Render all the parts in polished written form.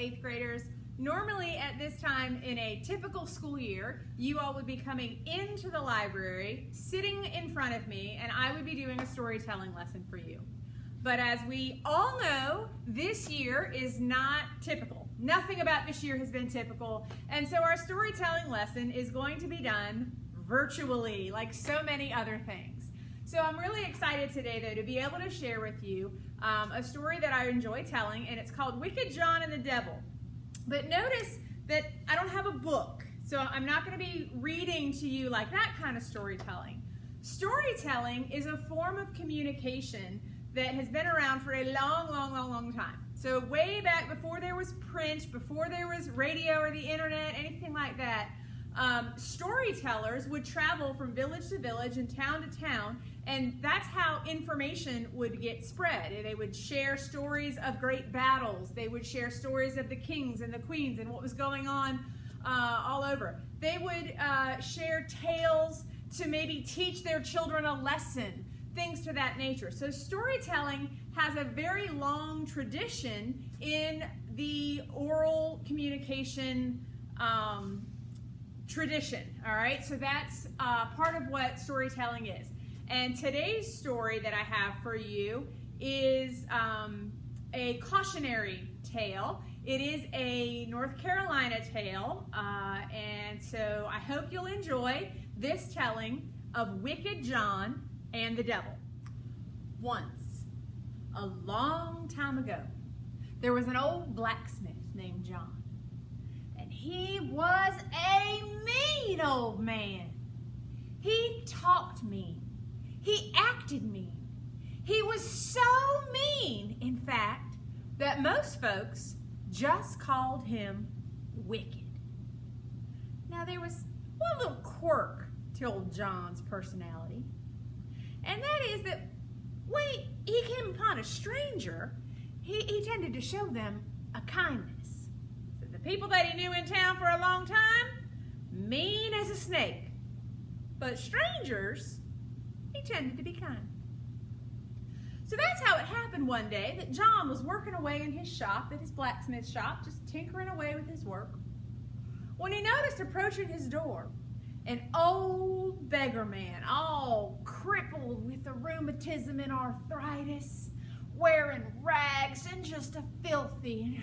8th graders. Normally at this time in a typical school year, you all would be coming into the library, sitting in front of me, and I would be doing a storytelling lesson for you. But as we all know, this year is not typical. Nothing about this year has been typical, and so our storytelling lesson is going to be done virtually, like so many other things. So I'm really excited today, though, to be able to share with you a story that I enjoy telling, and it's called Wicked John and the Devil. But notice that I don't have a book, so I'm not going to be reading to you like that kind of storytelling. Storytelling is a form of communication that has been around for a long time. So way back before there was print, before there was radio or the internet, anything like that, storytellers would travel from village to village and town to town, and that's how information would get spread. They would share stories of great battles. They would share stories of the kings and the queens and what was going on all over. They would share tales to maybe teach their children a lesson, things to that nature. So storytelling has a very long tradition in the oral communication tradition, all right? So that's part of what storytelling is. And today's story that I have for you is a cautionary tale. It is a North Carolina tale, and so I hope you'll enjoy this telling of Wicked John and the Devil. Once, a long time ago, there was an old blacksmith named John. And he was a mean old man. He talked mean. He acted mean. He was so mean, in fact, that most folks just called him wicked. Now, there was one little quirk to old John's personality, and that is that when he came upon a stranger, he tended to show them a kindness. So the people that he knew in town for a long time, mean as a snake. But strangers, he tended to be kind. So that's how it happened one day that John was working away in his shop, at his blacksmith shop, just tinkering away with his work, when he noticed approaching his door an old beggar man, all crippled with the rheumatism and arthritis, wearing rags and just a filthy.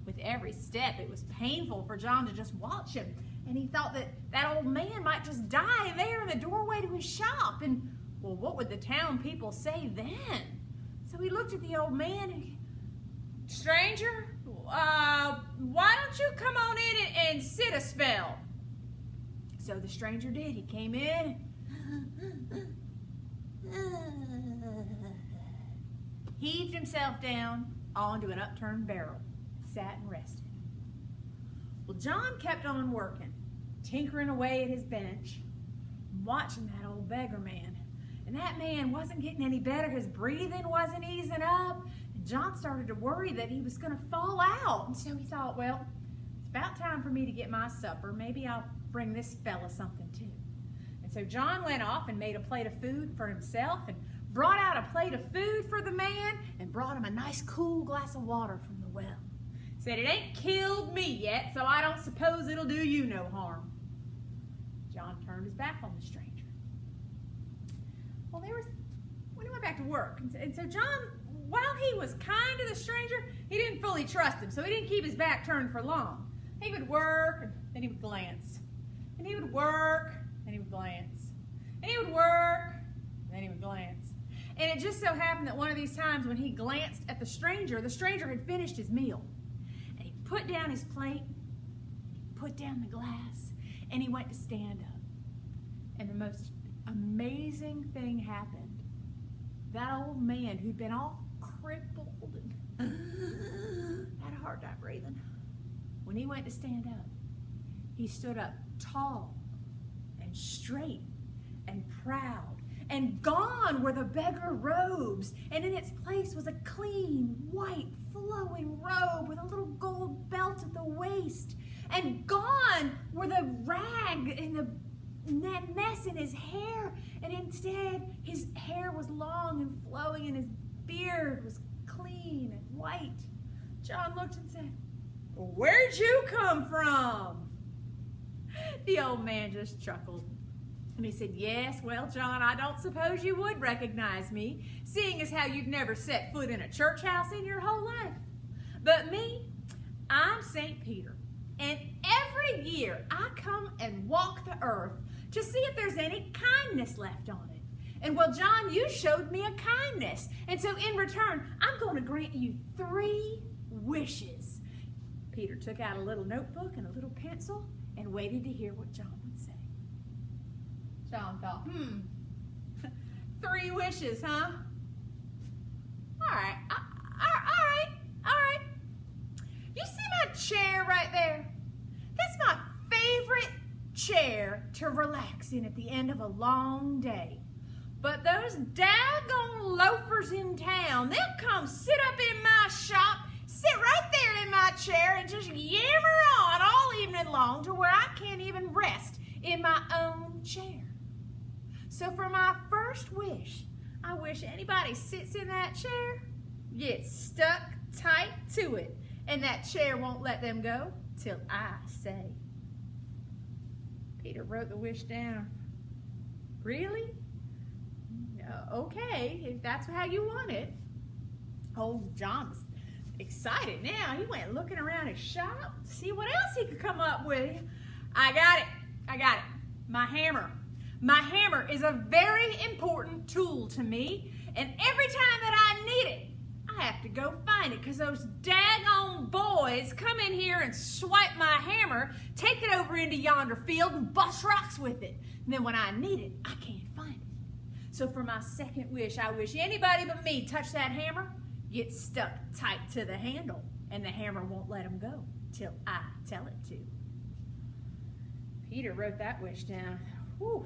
With every step, it was painful for John to just watch him, and he thought that that old man might just die there in the doorway to his shop, and well, what would the town people say then? So he looked at the old man and, stranger, why don't you come on in and sit a spell? So the stranger did. He came in, heaved himself down onto an upturned barrel, sat and rested. Well, John kept on working, tinkering away at his bench, watching that old beggar man. And that man wasn't getting any better. His breathing wasn't easing up. And John started to worry that he was going to fall out. And so he thought, well, it's about time for me to get my supper. Maybe I'll bring this fella something too. And so John went off and made a plate of food for himself and brought out a plate of food for the man and brought him a nice cool glass of water from the well. Said, it ain't killed me yet, so I don't suppose it'll do you no harm. John turned his back on the stranger. Well, when he went back to work, and so John, while he was kind to the stranger, he didn't fully trust him, so he didn't keep his back turned for long. He would work, and then he would glance. And he would work, and he would glance. And he would work, and then he would glance. And it just so happened that one of these times when he glanced at the stranger had finished his meal. And he put down his plate, he put down the glass, and he went to stand up. And the most amazing thing happened. That old man who'd been all crippled and had a hard time breathing, when he went to stand up, he stood up tall and straight and proud, and gone were the beggar robes, and in its place was a clean, white, flowing robe with a little gold belt at the waist, and gone were the rag and the mess in his hair, and instead his hair was long and flowing and his beard was clean and white. John looked and said, "Where'd you come from?" The old man just chuckled. And he said, "Yes, well, John, I don't suppose you would recognize me, seeing as how you've never set foot in a church house in your whole life. But me, I'm St. Peter, and every year I come and walk the earth to see if there's any kindness left on it. And well, John, you showed me a kindness, and so in return, I'm going to grant you 3 wishes." Peter took out a little notebook and a little pencil and waited to hear what John would say. John thought, 3 wishes, huh? All right. You see my chair right there? That's my favorite chair to relax in at the end of a long day. But those daggone loafers in town, they'll come sit up in my shop, sit right there in my chair and just yammer on all evening long to where I can't even rest in my own chair. So for my first wish, I wish anybody sits in that chair gets stuck tight to it, and that chair won't let them go till I say. Peter wrote the wish down. Really? Okay, if that's how you want it. Old John was excited now. He went looking around his shop to see what else he could come up with. I got it. My hammer. My hammer is a very important tool to me, and every time that I need it, I have to go find it because those daggone boys come in here and swipe my hammer, take it over into yonder field and bust rocks with it. And then when I need it, I can't find it. So for my second wish, I wish anybody but me touch that hammer, get stuck tight to the handle, and the hammer won't let them go till I tell it to. Peter wrote that wish down. Whew.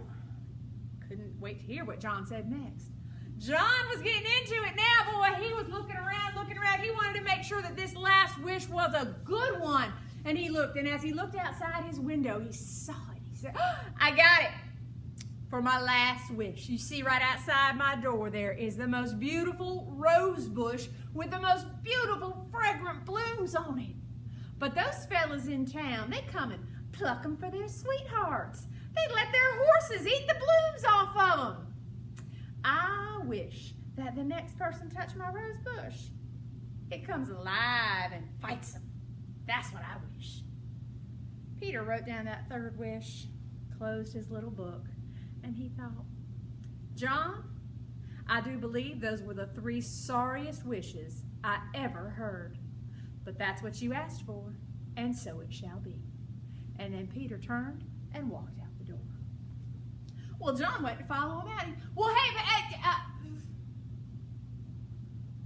Couldn't wait to hear what John said next. John was getting into it now, boy. He was looking around. He wanted to make sure that this last wish was a good one. And he looked, and as he looked outside his window, he saw it. He said, "Oh, I got it for my last wish." You see right outside my door there is the most beautiful rose bush with the most beautiful fragrant blooms on it. But those fellas in town, they come and pluck them for their sweethearts. They let their horses eat the blooms off of them. I wish that the next person touched my rose bush, it comes alive and fights them. That's what I wish. Peter wrote down that third wish, closed his little book, and he thought, John, I do believe those were the 3 sorriest wishes I ever heard. But that's what you asked for, and so it shall be. And then Peter turned and walked out the door. Well, John went to follow him out. Well,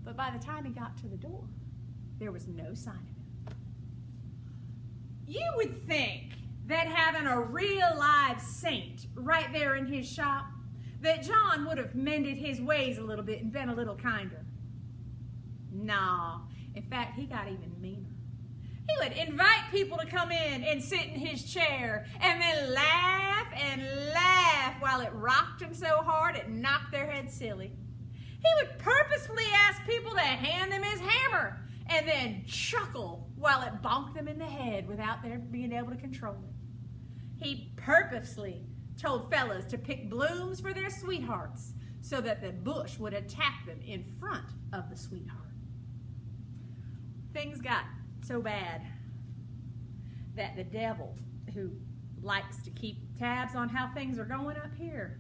but by the time he got to the door, there was no sign of him. You would think that having a real live saint right there in his shop, that John would have mended his ways a little bit and been a little kinder. No, in fact, he got even meaner. He would invite people to come in and sit in his chair and then laugh and laugh while it rocked him so hard it knocked their heads silly. He would purposefully ask people to hand him his hammer and then chuckle while it bonked them in the head without their being able to control it. He purposely told fellas to pick blooms for their sweethearts so that the bush would attack them in front of the sweetheart. Things got so bad that the devil, who likes to keep tabs on how things are going up here,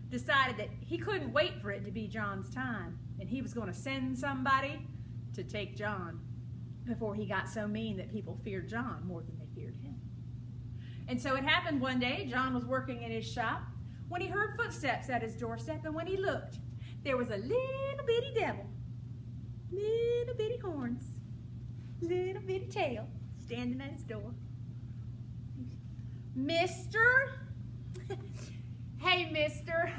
decided that he couldn't wait for it to be John's time, and he was going to send somebody to take John before he got so mean that people feared John more than they feared him. And so it happened one day, John was working in his shop when he heard footsteps at his doorstep, and when he looked, there was a little bitty devil, little bitty horns, little bitty tail, standing at his door. Mister, hey mister,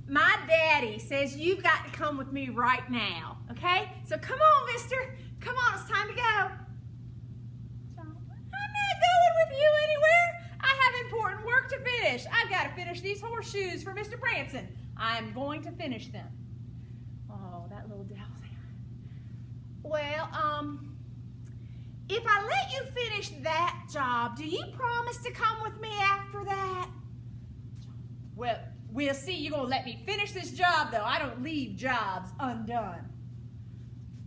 my daddy says you've got to come with me right now, okay? So come on, mister, come on, it's time to go. John, I'm not going with you anywhere. I have important work to finish. I've got to finish these horseshoes for Mr. Branson. I'm going to finish them. Oh, that little devil. Well, if I let you finish that job, do you promise to come with me after that? Well, we'll see. You're going to let me finish this job, though. I don't leave jobs undone.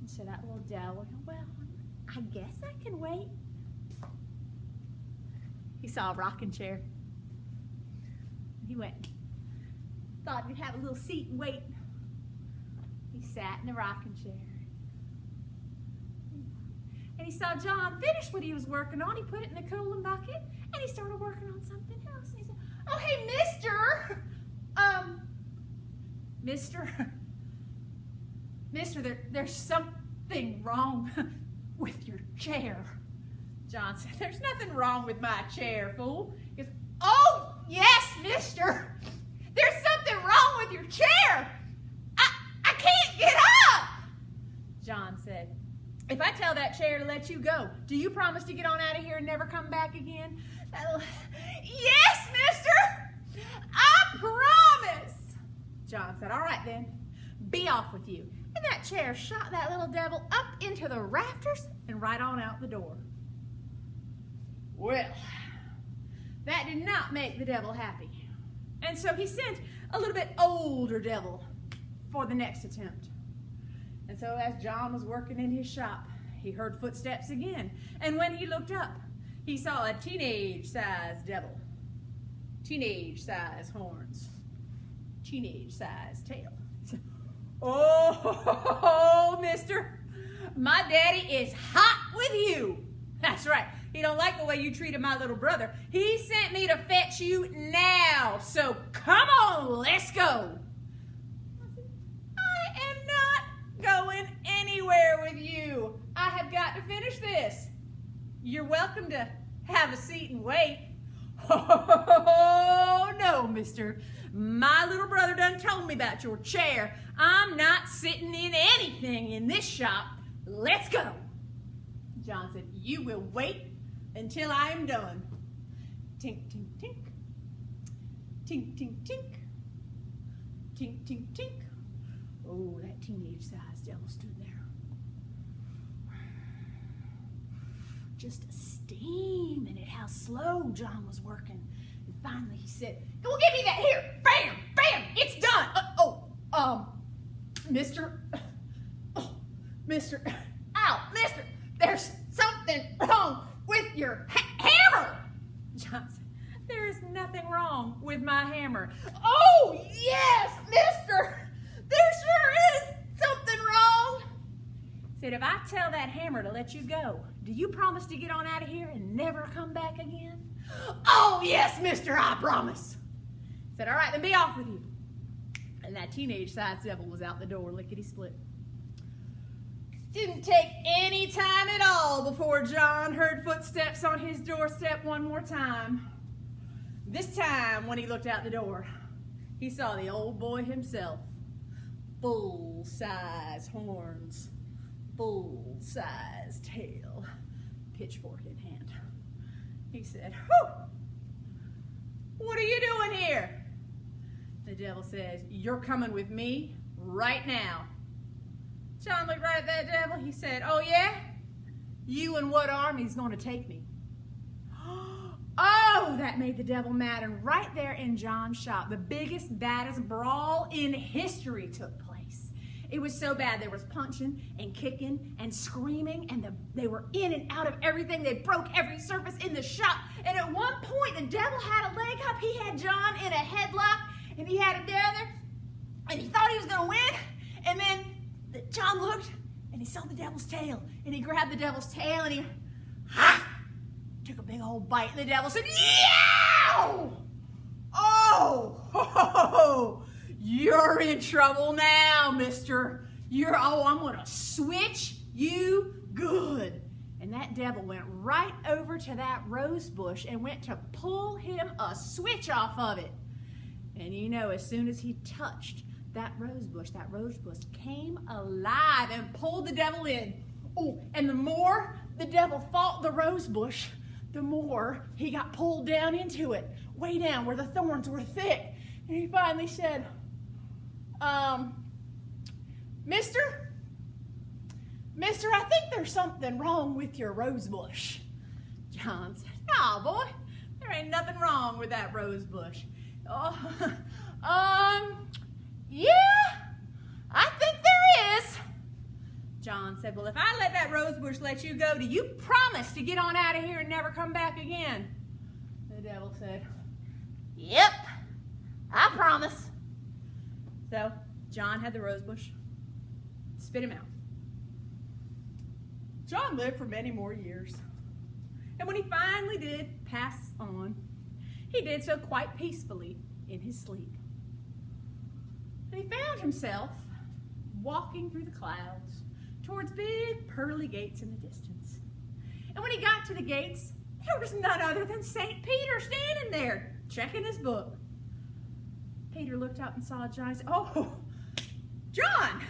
And so that little devil, well, I guess I can wait. He saw a rocking chair. He went, thought he'd have a little seat and wait. He sat in the rocking chair. And he saw John finish what he was working on. He put it in the cooling bucket, and he started working on something else. And he said, oh, hey, Mister, there's something wrong with your chair. John said, there's nothing wrong with my chair, fool. He goes, oh, yes, mister. There's something wrong with your chair. I can't get up. John said, if I tell that chair to let you go, do you promise to get on out of here and never come back again? Yes, mister. I promise. John said, all right then, be off with you. And that chair shot that little devil up into the rafters and right on out the door. Well, that did not make the devil happy. And so he sent a little bit older devil for the next attempt. And so as John was working in his shop, he heard footsteps again. And when he looked up, he saw a teenage-sized devil. Teenage-sized horns. Teenage-sized tail. Oh, mister, my daddy is hot with you. That's right. He don't like the way you treated my little brother. He sent me to fetch you now. So come on, let's go. I am not going anywhere with you. I have got to finish this. You're welcome to have a seat and wait. Oh, no, mister. My little brother done told me about your chair. I'm not sitting in anything in this shop. Let's go. John said, you will wait until I am done. Tink, tink, tink. Tink, tink, tink. Tink, tink, tink. Oh, that teenage-sized devil stood there. Just steaming at how slow John was working. And finally he said, well, give me that here. Bam, bam, it's done. Mister, there's something wrong with your hammer. John said, there is nothing wrong with my hammer. Oh, yes, mister, there sure is something wrong. Said, if I tell that hammer to let you go, do you promise to get on out of here and never come back again? Oh, yes, mister, I promise. Said, all right, then be off with you. And that teenage-sized devil was out the door, lickety-split. Didn't take any time at all before John heard footsteps on his doorstep one more time. This time, when he looked out the door, he saw the old boy himself. Full-size horns, full-size tail, pitchfork in hand. He said, whew, what are you doing here? The devil says, you're coming with me right now. John looked right at that devil. He said, oh yeah? You and what army's going to take me? Oh, that made the devil mad. And right there in John's shop, the biggest, baddest brawl in history took place. It was so bad. There was punching and kicking and screaming, and they were in and out of everything. They broke every surface in the shop. And at one point, the devil had a leg up. He had John in a headlock, and he had him down there, and he thought he was going to win. And then John looked, and he saw the devil's tail, and he grabbed the devil's tail, and he took a big old bite, and the devil said, yow! Oh, you're in trouble now, mister. I'm going to switch you good. And that devil went right over to that rose bush and went to pull him a switch off of it. And you know, as soon as he touched that rose bush came alive and pulled the devil in. Oh, and the more the devil fought the rose bush, the more he got pulled down into it. way down where the thorns were thick. And he finally said, Mister, I think there's something wrong with your rose bush. John said, no, boy, there ain't nothing wrong with that rose bush. Yeah, I think there is. John said, well, if I let that rose bush let you go, do you promise to get on out of here and never come back again? The devil said, yep, I promise. So John had the rose bush, spit him out. John lived for many more years. And when he finally did pass on, he did so quite peacefully in his sleep. And he found himself walking through the clouds towards big pearly gates in the distance. And when he got to the gates, there was none other than St. Peter standing there, checking his book. Peter looked up and saw John and said, oh, John,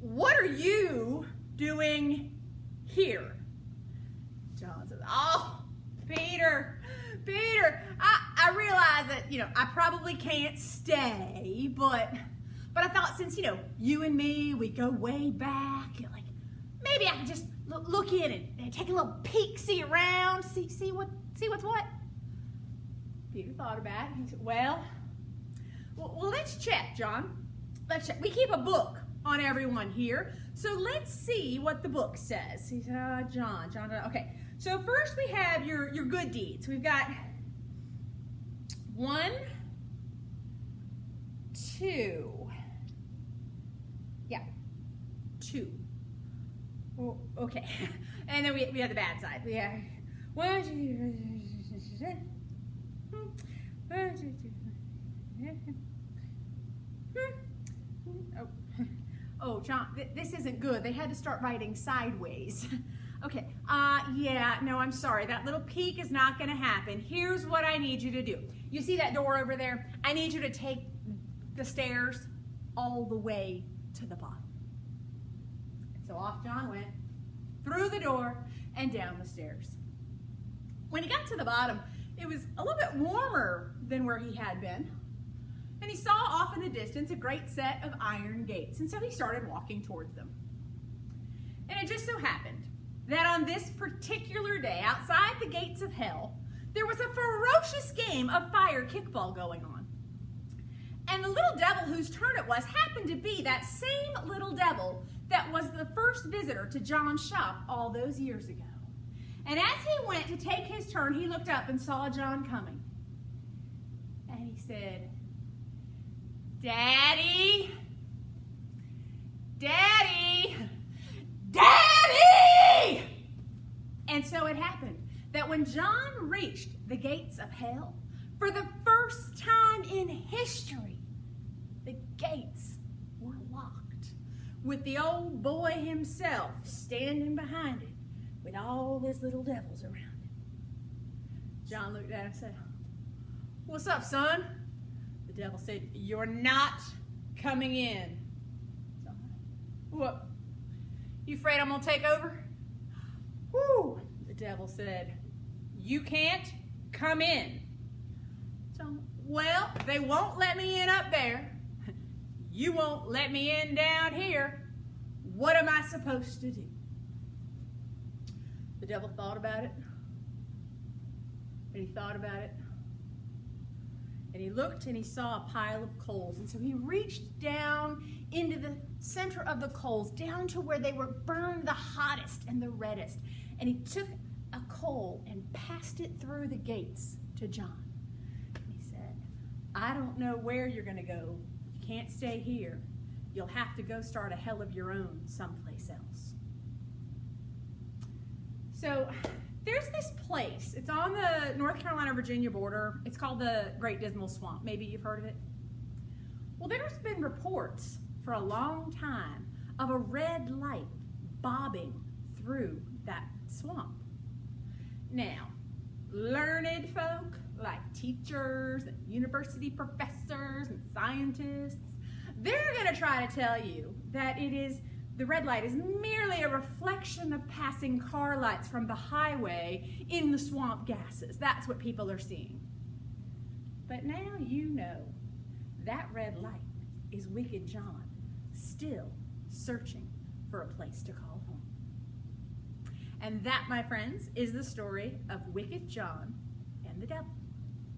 what are you doing here? John says, oh, Peter, I realize that, I probably can't stay, but I thought since, you and me, we go way back, like, maybe I could just look in and take a little peek, see around, see what's what. Peter thought about it. He said, well, let's check, John. Let's check. We keep a book on everyone here, so let's see what the book says. He said, John, okay. So first we have your good deeds. We've got 1, 2. Yeah, 2. Oh, okay. And then we have the bad side. We have 1, 2. Oh, John, this isn't good. They had to start writing sideways. Okay, yeah, no, I'm sorry. That little peek is not going to happen. Here's what I need you to do. You see that door over there? I need you to take the stairs all the way to the bottom. So off John went, through the door and down the stairs. When he got to the bottom, it was a little bit warmer than where he had been. And he saw off in the distance a great set of iron gates. And so he started walking towards them. And it just so happened that on this particular day, outside the gates of hell, there was a ferocious game of fire kickball going on. And the little devil whose turn it was happened to be that same little devil that was the first visitor to John's shop all those years ago. And as he went to take his turn, he looked up and saw John coming. And he said, Daddy, Daddy, Daddy! And so it happened that when John reached the gates of hell, for the first time in history, the gates were locked, with the old boy himself standing behind it, with all his little devils around him. John looked at him and said, what's up, son? The devil said, you're not coming in. John, what? You afraid I'm going to take over? Whoo! The devil said, you can't come in. John, well, they won't let me in up there. You won't let me in down here. What am I supposed to do? The devil thought about it. And he thought about it. And he looked and he saw a pile of coals. And so he reached down into the center of the coals, down to where they were burned the hottest and the reddest. And he took a coal and passed it through the gates to John. And he said, I don't know where you're going to go. You can't stay here. You'll have to go start a hell of your own someplace else. So there's this place. It's on the North Carolina-Virginia border. It's called the Great Dismal Swamp. Maybe you've heard of it. Well, there's been reports for a long time of a red light bobbing through that swamp. Now, learned folk like teachers and university professors and scientists, they're going to try to tell you that it is the red light is merely a reflection of passing car lights from the highway in the swamp gases. That's what people are seeing. But now you know that red light is Wicked John, still searching for a place to call home. And that, my friends, is the story of Wicked John and the Devil.